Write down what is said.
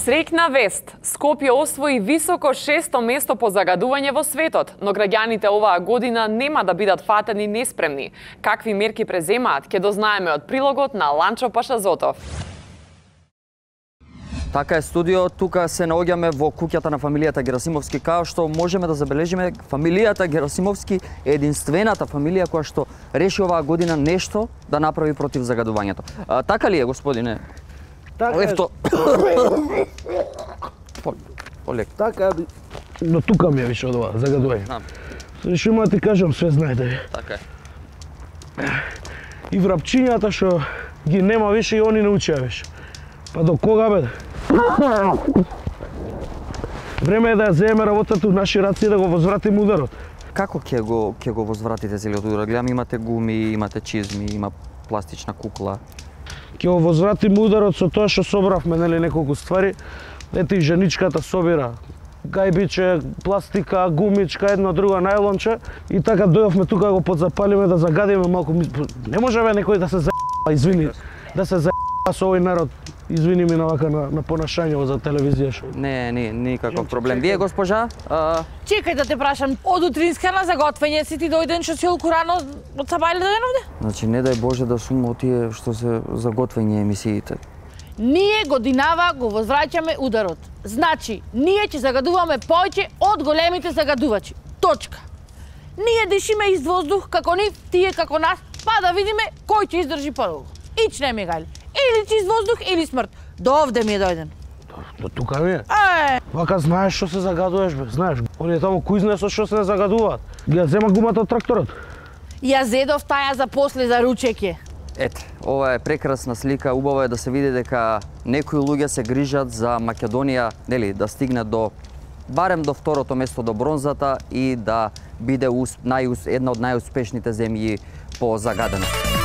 Среќна вест! Скопје освои високо 6-то место по загадување во светот, но граѓаните оваа година нема да бидат фатени неспремни. Какви мерки преземаат, ќе дознаеме од прилогот на Ланчо Пашазотов. Така е, студио, тука се наоѓаме во куќата на фамилијата Герасимовски, као што можеме да забележиме, фамилијата Герасимовски е единствената фамилија која што реши оваа година нешто да направи против загадувањето. Така ли е, господине? Така е. Полек. Така е. Но тука ми е више од ова загадување. Што има да ти кажам, све знаете ви. Така е. И врапчињата што ги нема више и они не учеа више. Па до кога бе? Време е да ја земеме работата у наши раци и да го возвратиме ударот. Како ќе го возвратите целиот удар? Гледам, имате гуми, имате чизми, има пластична кукла. Ќе го возвратиме ударот со тоа што собравме, нели, неколку ствари. Ете и женичката собира гајбиче, пластика, гумичка, едно друго најлонче и така дојавме тука да го подзапалиме, да загадиме малку. Не може бе некој да се извини, да се со овој народ. Извини ми на вака на понашањето за телевизија шо. Не, никаков проблем. Вие, госпожа? Чекај да те прашам, од утринска на заготвење си ти дојден што си толку рано од сабајле дојден овде? Значи, не дај Боже да сум од тие што се заготвење емисиите. Ние годинава го возвраќаме ударот. Значи, ние ќе загадуваме повеќе од големите загадувачи. Точка. Ние дишиме из воздух како нив, тие како нас, па да видиме кој ќе издржи подолго. Ич не Мигајле. Или чист воздух, или смрт. До овде ми е дојден. До тука ми е? Вака знаеш што се загадуваш бе, знаеш. Оние таму кој знае со што се загадуваат. Ги ја зема гумата од тракторот. Ја зедов таја за после за ручење. Ете, ова е прекрасна слика, убаво е да се види дека некои луѓе се грижат за Македонија, нели, да стигне до барем до второто место, до бронзата и да биде една од најуспешните земји по загаденост.